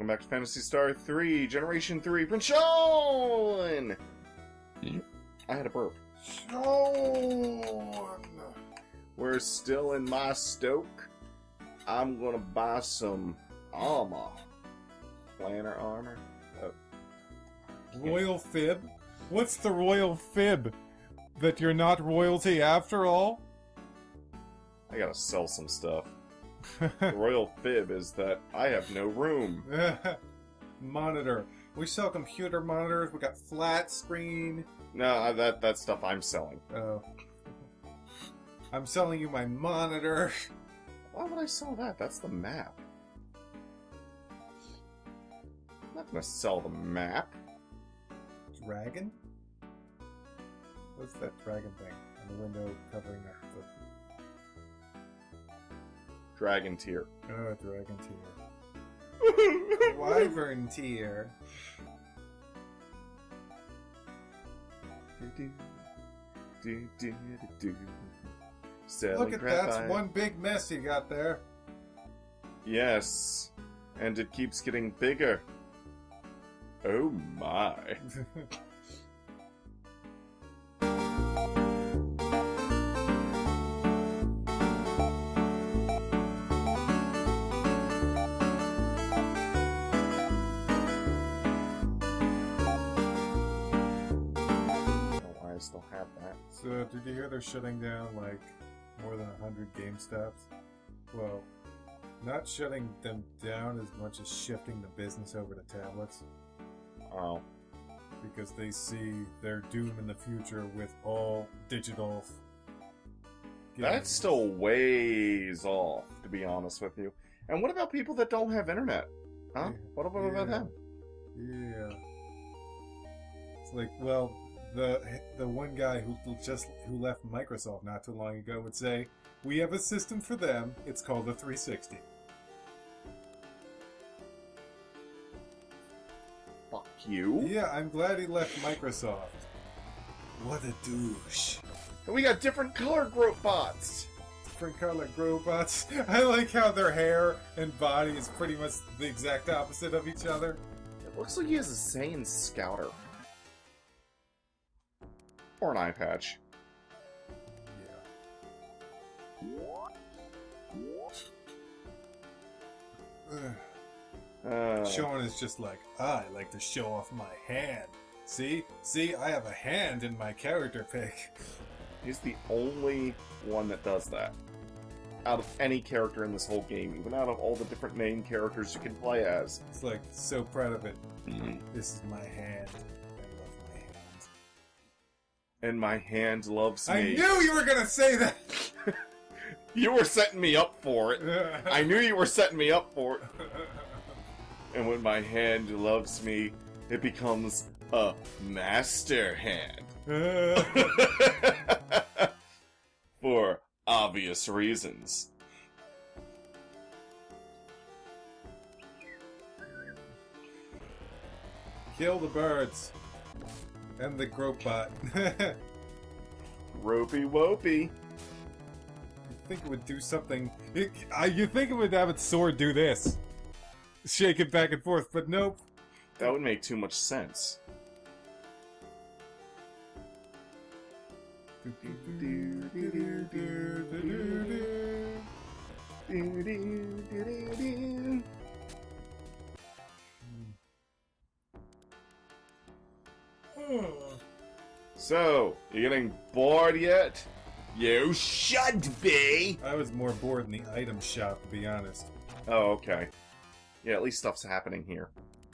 welcome back to Phantasy Star 3, Generation 3, Prince Sean! I had a burp. Sean! We're still in my stoke. I'm gonna buy some armor. Planner armor? Royal fib? What's the royal fib? That you're not royalty after all? I gotta sell some stuff. The royal fib is that I have no room. Monitor. We sell computer monitors, we got flat screen. No, that stuff I'm selling. Oh. I'm selling you my monitor. Why would I sell that? That's the map. I'm not gonna sell the map. Dragon? What's that dragon thing on the window covering up the... Dragon tier. Oh, dragon tier. Wyvern tier. Look at that, that's one big mess you got there. Yes, and it keeps getting bigger. Oh my. Still have that. So, did you hear they're shutting down, like, more than 100 GameStops? Well, not shutting them down as much as shifting the business over to tablets. Oh. Because they see their doom in the future with all digital games. That's still ways off, to be honest with you. And what about people that don't have internet? Huh? Yeah. What about them? Yeah. It's like, well... The one guy who left Microsoft not too long ago would say, "We have a system for them. It's called the 360." Fuck you. Yeah, I'm glad he left Microsoft. What a douche. And we got different color growth bots. Different color robots. I like how their hair and body is pretty much the exact opposite of each other. It looks like he has a Saiyan Scouter. Or an eye patch. Yeah. Sean is just like, I like to show off my hand. See, I have a hand in my character pick. He's the only one that does that. Out of any character in this whole game, even out of all the different main characters you can play as. It's like, so proud of it. This is my hand. And my hand loves me. I knew you were gonna say that! You were setting me up for it. I knew you were setting me up for it. And when my hand loves me, it becomes a master hand. For obvious reasons. Kill the birds. And the Gropebot. Ropey wopey. You think it would do something... You think it would have its sword do this. Shake it back and forth, but nope. That would make too much sense. So, you getting bored yet? You should be! I was more bored in the item shop, to be honest. Oh, okay. Yeah, at least stuff's happening here.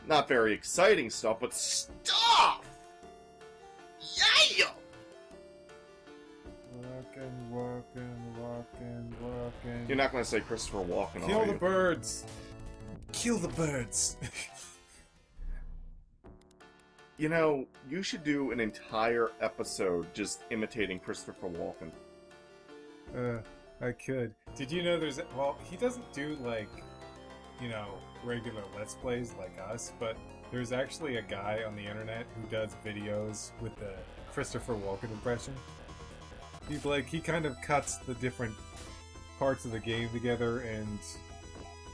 Not very exciting stuff, but stuff! Yeah! Walking. You're not gonna say Christopher Walken, Kill are the you? birds! Kill the birds! You know, you should do an entire episode just imitating Christopher Walken. I could. Did you know there's... Well, he doesn't do, like, you know, regular Let's Plays like us, but there's actually a guy on the internet who does videos with the Christopher Walken impression. He kind of cuts the different parts of the game together and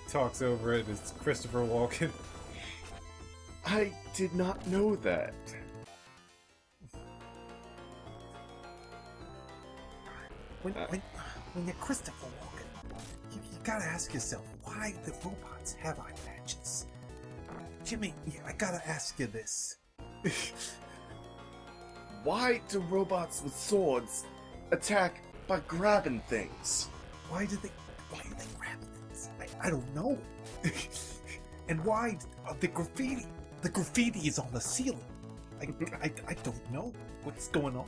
talks over it as Christopher Walken. I did not know that. When you're Christopher Walken, you gotta ask yourself why the robots have eye patches. Jimmy, I gotta ask you this. Why do robots with swords attack by grabbing things? Why do they grab things? I don't know. And why the graffiti? The graffiti is on the ceiling. I don't know what's going on.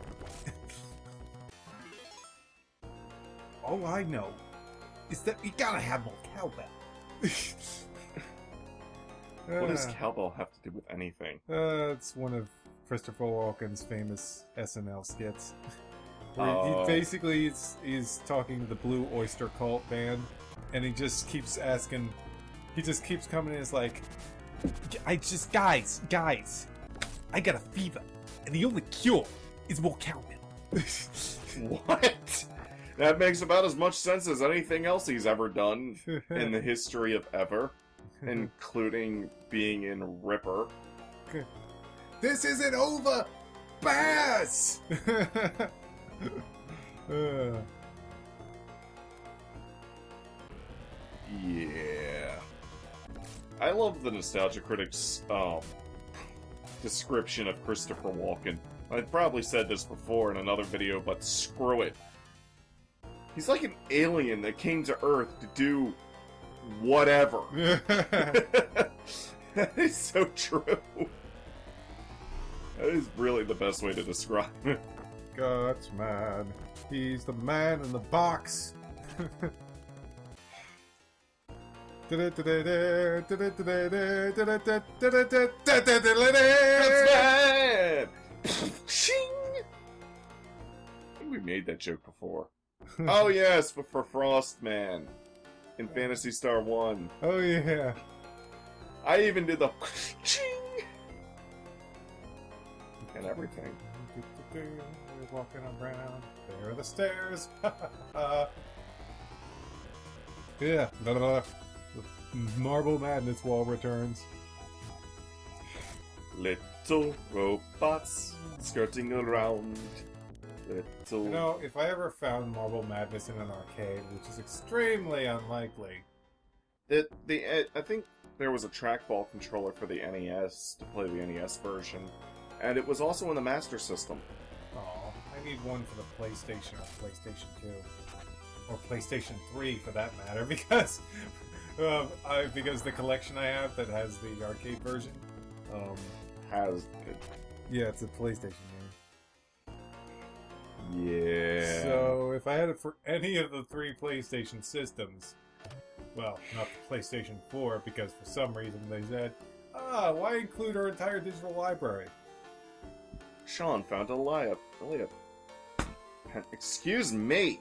All I know is that we gotta have more cowbell. What does cowbell have to do with anything? It's one of Christopher Walken's famous SNL skits. Where he basically is talking to the Blue Oyster Cult band, and he just keeps asking, he just keeps coming in, is like, guys, I got a fever, and the only cure is more cowbell. What? That makes about as much sense as anything else he's ever done in the history of ever, including being in Ripper. This isn't over! Bass! Yeah. I love the Nostalgia Critics' description of Christopher Walken. I've probably said this before in another video, but screw it. He's like an alien that came to Earth to do whatever. That is so true. That is really the best way to describe it. God's man. He's the man in the box. That's bad! Shing! I think we made that joke before. Oh yes, but for Frostman in Phantasy Star 1. Oh yeah. I even did the ching and everything. We're walking around. There are the stairs. Yeah. Marble Madness Wall returns. Little robots skirting around. Little... You know, if I ever found Marble Madness in an arcade, which is extremely unlikely. I think there was a trackball controller for the NES to play the NES version, and it was also in the Master System. Oh, I need one for the PlayStation or PlayStation 2. Or PlayStation 3 for that matter, because because the collection I have that has the arcade version Has it? Yeah, it's a PlayStation game. Yeah. So if I had it for any of the 3 PlayStation systems, well, not the PlayStation 4, because for some reason they said, why include our entire digital library? Sean found a Leia. Excuse me.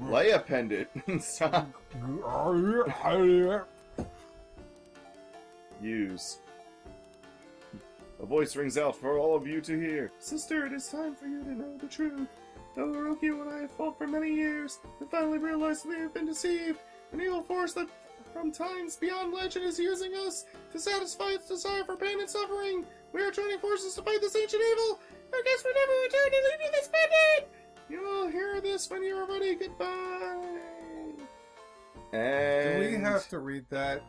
Leia pendant. Stop. Use. A voice rings out for all of you to hear. Sister, it is time for you to know the truth. Though Orochi and I have fought for many years, we finally realized we have been deceived. An evil force that from times beyond legend is using us to satisfy its desire for pain and suffering. We are joining forces to fight this ancient evil. I guess we never return to leave you this pendant. You will hear this when you are ready. Goodbye. And Do we have to read that?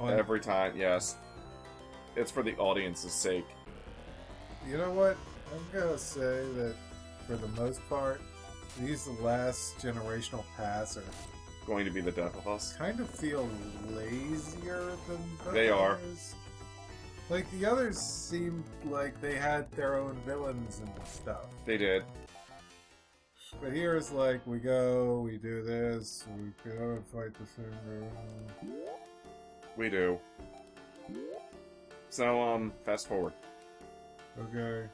every time, yes. It's for the audience's sake. You know what? I'm gonna say that for the most part, these last generational paths are Going to be the death of us. kind of feel lazier than the They are. others. Like the others seemed like they had their own villains and stuff. They did. But here it's like we go, we do this, we go and fight the same villain. We do. So, fast forward. Okay.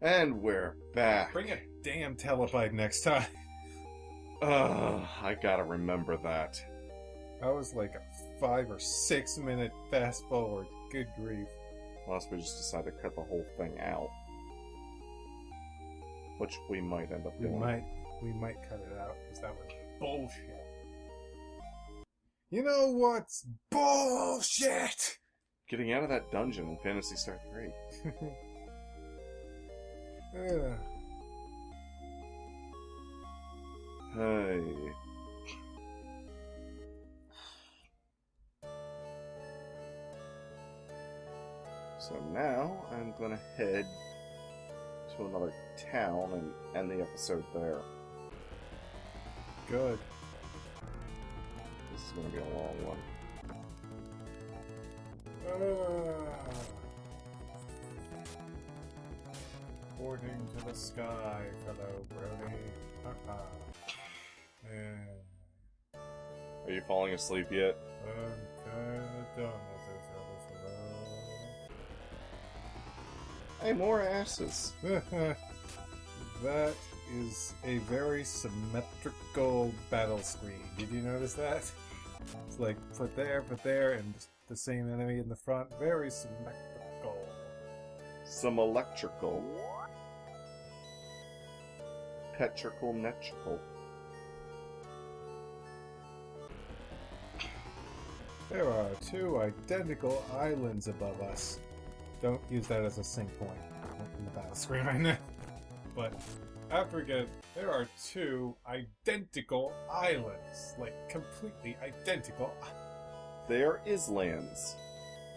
And we're back. Bring a damn telebyte next time. I gotta remember that. That was like a 5 or 6 minute fast forward. Good grief. Unless we just decide to cut the whole thing out. Which we might end up We doing. might cut it out because that was bullshit. You know what's bullshit? Getting out of that dungeon in Phantasy Star 3. Ugh. Hey. So now I'm gonna head to another town and end the episode there. Good. This is gonna be a long one. According to the sky, fellow Brody. Yeah. Are you falling asleep yet? I'm kinda done with Hey, more asses. this episode. That is a very symmetrical battle screen. Did you notice that? It's like put there, and the same enemy in the front. Very symmetrical. Some electrical. Petrical netrical. There are two identical islands above us. Don't use that as a sync point in the battle screen right now. But after we get, there are two identical islands. Like, completely identical. They are islands.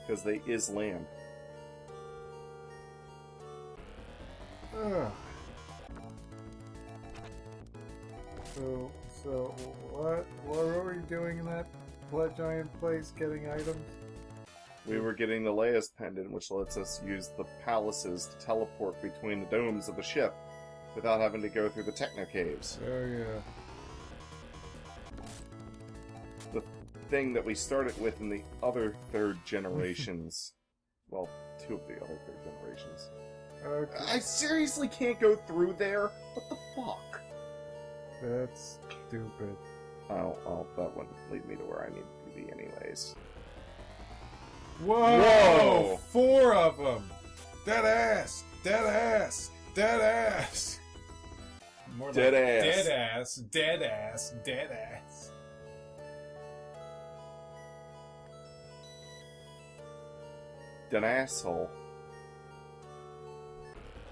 Because they is land. Ugh. So what were we doing in that blood giant place getting items? We were getting the Leia's pendant, which lets us use the palaces to teleport between the domes of the ship without having to go through the techno caves. Oh yeah. The thing that we started with in the other third generations. Well, two of the other third generations. Okay. I seriously can't go through there? What the fuck? That's stupid. Oh, that wouldn't lead me to where I need to be anyways. Whoa! Whoa! 4 of them! Dead ass! Dead ass! Dead ass! More Dead like ass. Dead ass! Dead ass! Dead ass! Dead asshole.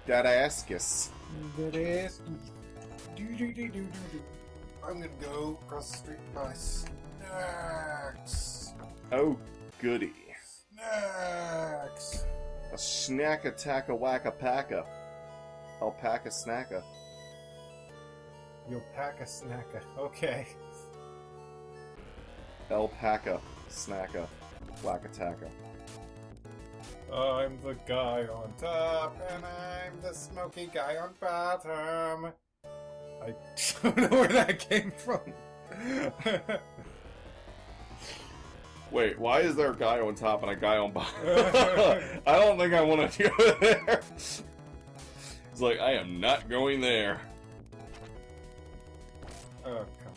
Dead askus. Dead ass! I'm gonna go across the street and buy snacks! Oh, goody. Snacks! A snacka tacka wacka packa. Alpaca snacka. You'll pack a snacker. Okay. Alpaca snacka wacka tacka. I'm the guy on top, and I'm the smoky guy on bottom. I don't know where that came from. Wait, why is there a guy on top and a guy on bottom? I don't think I want to go there. It's like, I am not going there. Oh, come.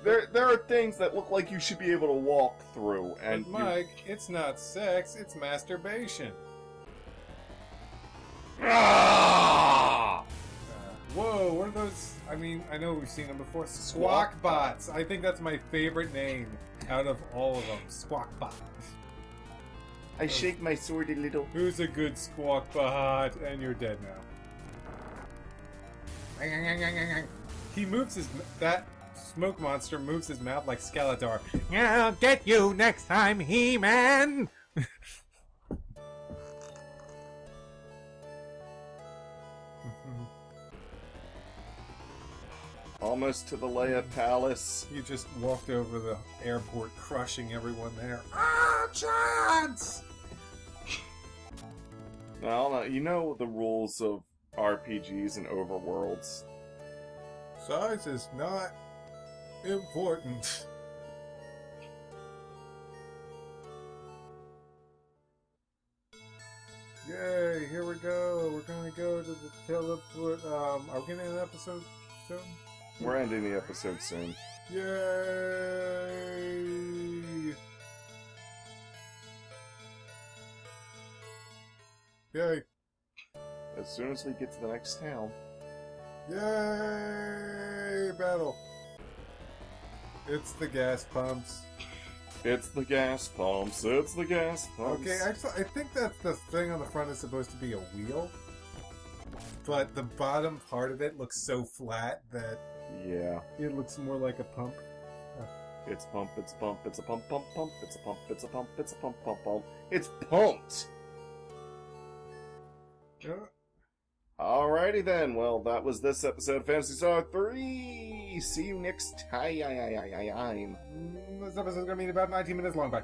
There are things that look like you should be able to walk through, and But Mike, it's not sex, it's masturbation. Ah! Whoa, what are those? I mean, I know we've seen them before. Squawk bots. I think that's my favorite name out of all of them. Squawk bot. I shake my sword a little. Who's a good squawk bot? And you're dead now. He moves that smoke monster moves his mouth like Skeletor. I'll get you next time, He-Man! Almost to the Leia Palace. You just walked over the airport, crushing everyone there. Ah, chance! Now, you know the rules of RPGs and overworlds. Size is not important. Yay, here we go. We're gonna go to the teleport. Are we getting an episode soon? We're ending the episode soon. Yay! Yay! As soon as we get to the next town. Yay! Battle! It's the gas pumps. It's the gas pumps. It's the gas pumps. Okay, actually, I think that the thing on the front is supposed to be a wheel. But the bottom part of it looks so flat that Yeah. it looks more like a pump. It's pump, it's pump, it's a pump, pump, pump, it's a pump, it's a pump, it's a pump, pump, pump. It's pumped! Alrighty then, well, that was this episode of Phantasy Star 3! See you next time! This episode's gonna be about 19 minutes long, bye.